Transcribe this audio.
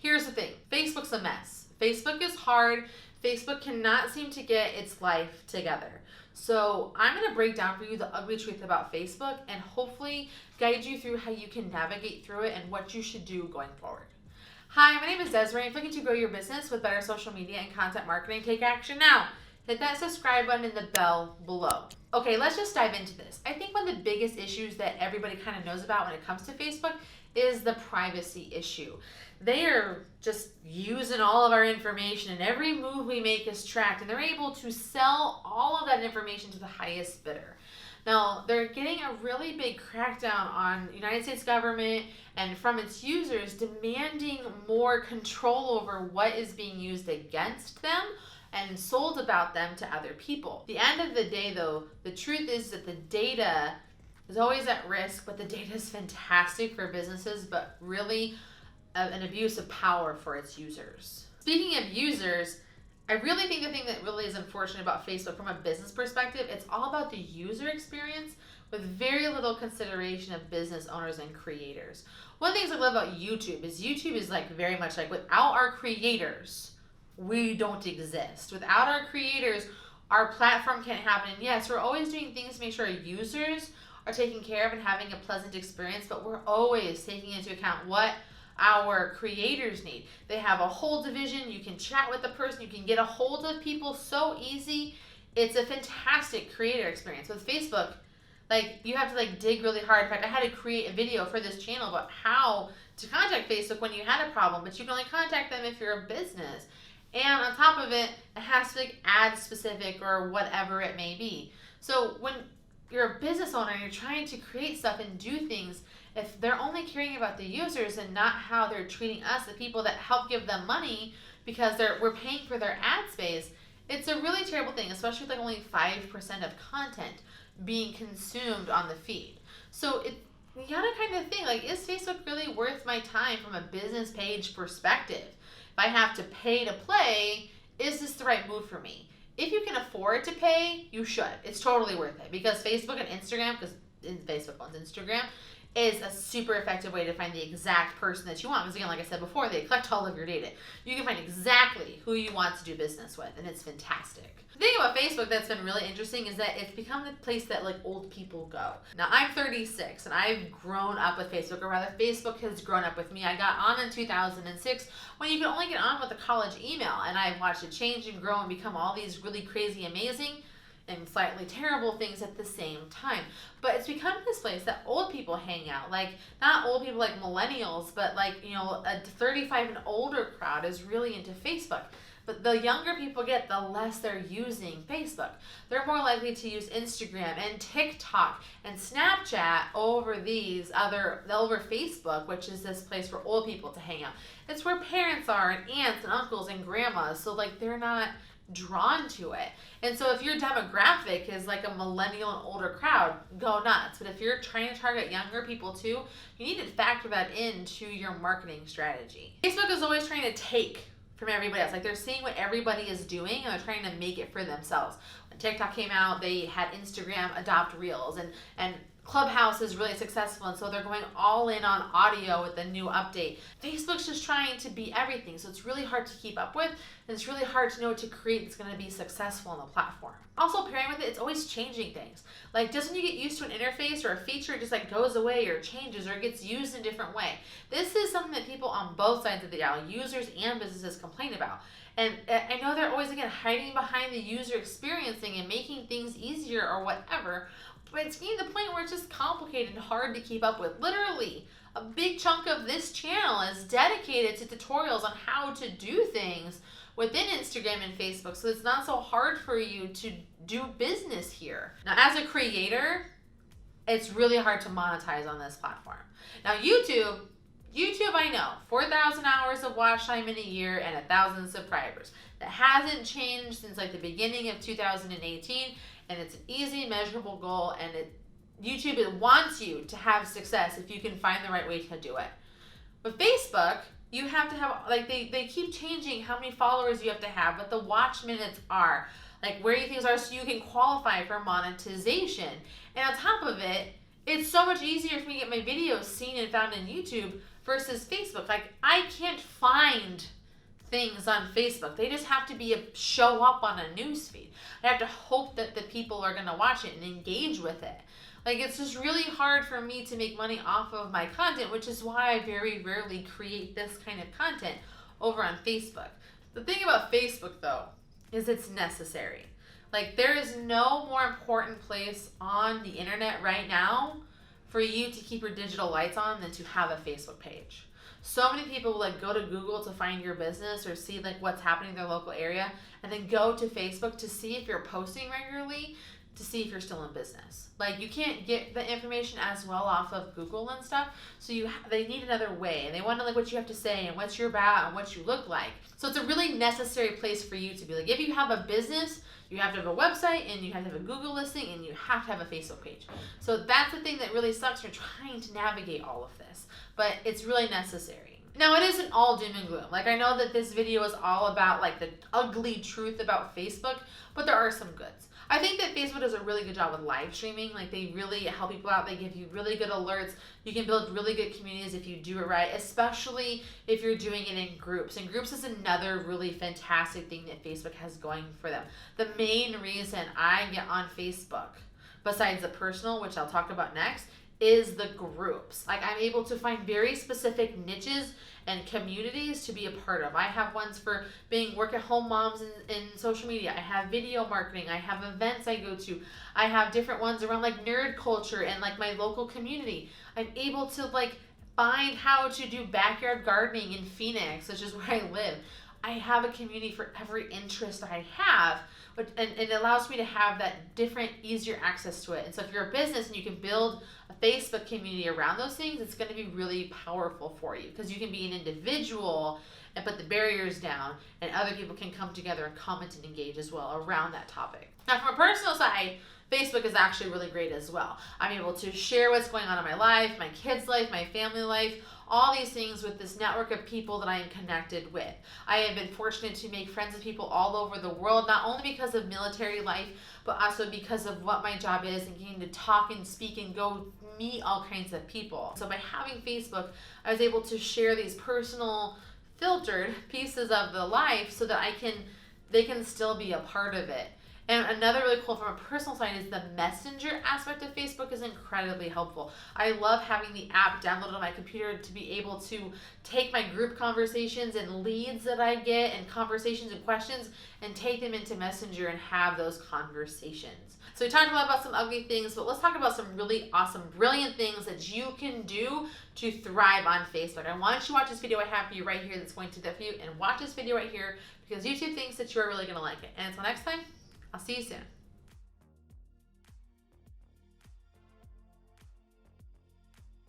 Here's the thing, Facebook's a mess. Facebook is hard. Facebook cannot seem to get its life together. So I'm going to break down for you the ugly truth about Facebook and hopefully guide you through how you can navigate through it and what you should do going forward. Hi, my name is Desiree. If you're looking to grow your business with better social media and content marketing, take action now. Hit that subscribe button and the bell below. Okay, let's just dive into this. I think one of the biggest issues that everybody kind of knows about when it comes to Facebook is the privacy issue. They are just using all of our information and every move we make is tracked, and they're able to sell all of that information to the highest bidder. Now, they're getting a really big crackdown on the United States government and from its users demanding more control over what is being used against them and sold about them to other people. At the end of the day, though, the truth is that the data is always at risk, but the data is fantastic for businesses, but really an abuse of power for its users. Speaking of users, I really think the thing that really is unfortunate about Facebook from a business perspective, it's all about the user experience with very little consideration of business owners and creators. One of the things I love about YouTube is like very much like without our creators, we don't exist. Without our creators, our platform can't happen. And yes, we're always doing things to make sure our users are taken care of and having a pleasant experience, but we're always taking into account what our creators need. They have a whole division. You can chat with the person. You can get a hold of people so easy. It's a fantastic creator experience. With Facebook, like you have to like dig really hard. In fact, I had to create a video for this channel about how to contact Facebook when you had a problem, but you can only contact them if you're a business. And on top of it, it has to be like ad specific or whatever it may be. So when you're a business owner and you're trying to create stuff and do things, if they're only caring about the users and not how they're treating us, the people that help give them money because we're paying for their ad space, it's a really terrible thing, especially with like only 5% of content being consumed on the feed. So you gotta kind of think, like, is Facebook really worth my time from a business page perspective? If I have to pay to play, is this the right move for me? If you can afford to pay, you should. It's totally worth it because Facebook and Instagram, because Facebook owns Instagram, is a super effective way to find the exact person that you want. Because again, like I said before, they collect all of your data. You can find exactly who you want to do business with, and it's fantastic. The thing about Facebook that's been really interesting is that it's become the place that like old people go. Now, I'm 36, and I've grown up with Facebook, or rather, Facebook has grown up with me. I got on in 2006 when you could only get on with a college email, and I've watched it change and grow and become all these really crazy, amazing, and slightly terrible things at the same time. But it's become this place that old people hang out. Like, not old people like millennials, but like, you know, a 35 and older crowd is really into Facebook. But the younger people get, the less they're using Facebook. They're more likely to use Instagram and TikTok and Snapchat over Facebook, which is this place for old people to hang out. It's where parents are and aunts and uncles and grandmas. So like they're not drawn to it. And so if your demographic is like a millennial and older crowd, go nuts. But if you're trying to target younger people too, you need to factor that into your marketing strategy. Facebook is always trying to take from everybody else. Like they're seeing what everybody is doing and they're trying to make it for themselves. When TikTok came out, they had Instagram adopt Reels, and Clubhouse is really successful, and so they're going all in on audio with the new update. Facebook's just trying to be everything, so it's really hard to keep up with, and it's really hard to know what to create that's going to be successful on the platform. Also, pairing with it, it's always changing things. Like, just when you get used to an interface or a feature, it just like goes away or changes or gets used in a different way. This is something that people on both sides of the aisle, users and businesses, complain about. And I know they're always, again, hiding behind the user experiencing and making things easier or whatever, but it's getting to the point where it's just complicated and hard to keep up with. Literally, a big chunk of this channel is dedicated to tutorials on how to do things within Instagram and Facebook, so it's not so hard for you to do business here. Now, as a creator, it's really hard to monetize on this platform. Now, YouTube, I know, 4,000 hours of watch time in a year and 1,000 subscribers. That hasn't changed since like the beginning of 2018, and it's an easy, measurable goal, and YouTube wants you to have success if you can find the right way to do it. With Facebook, you have to have, like, they keep changing how many followers you have to have, but the watch minutes are, like, where things are, so you can qualify for monetization. And on top of it, it's so much easier for me to get my videos seen and found in YouTube versus Facebook. Like, I can't find things on Facebook. They just have to show up on a newsfeed. I have to hope that the people are going to watch it and engage with it. Like, it's just really hard for me to make money off of my content, which is why I very rarely create this kind of content over on Facebook. The thing about Facebook, though, is it's necessary. Like, there is no more important place on the internet right now for you to keep your digital lights on than to have a Facebook page. So many people will like go to Google to find your business or see like what's happening in their local area, and then go to Facebook to see if you're posting regularly, to see if you're still in business. Like, you can't get the information as well off of Google and stuff, so they need another way, and they want to like what you have to say and what you're about and what you look like. So it's a really necessary place for you to be. Like, if you have a business, you have to have a website, and you have to have a Google listing, and you have to have a Facebook page. So that's the thing that really sucks. You're trying to navigate all of this, but it's really necessary. Now, it isn't all doom and gloom. Like, I know that this video is all about like the ugly truth about Facebook, but there are some goods. I think that Facebook does a really good job with live streaming. Like, they really help people out. They give you really good alerts. You can build really good communities if you do it right, especially if you're doing it in groups. And groups is another really fantastic thing that Facebook has going for them. The main reason I get on Facebook, besides the personal, which I'll talk about next, is the groups. Like, I'm able to find very specific niches and communities to be a part of. I have ones for being work-at-home moms in social media. I have video marketing. I have events I go to. I have different ones around like nerd culture and like my local community. I'm able to like find how to do backyard gardening in Phoenix, which is where I live. I have a community for every interest I have, and it allows me to have that different, easier access to it. And so if you're a business and you can build a Facebook community around those things, it's going to be really powerful for you, because you can be an individual and put the barriers down, and other people can come together and comment and engage as well around that topic. Now, from a personal side, Facebook is actually really great as well. I'm able to share what's going on in my life, my kids' life, my family life, all these things with this network of people that I am connected with. I have been fortunate to make friends with people all over the world, not only because of military life, but also because of what my job is and getting to talk and speak and go meet all kinds of people. So by having Facebook, I was able to share these personal, filtered pieces of the life so that they can still be a part of it. And another really cool from a personal side is the messenger aspect of Facebook is incredibly helpful. I love having the app downloaded on my computer to be able to take my group conversations and leads that I get and conversations and questions and take them into Messenger and have those conversations. So we talked a lot about some ugly things, but let's talk about some really awesome, brilliant things that you can do to thrive on Facebook. I want you to watch this video I have for you right here that's going to do that for you, and watch this video right here because YouTube thinks that you're really going to like it. And until next time, I'll see you soon.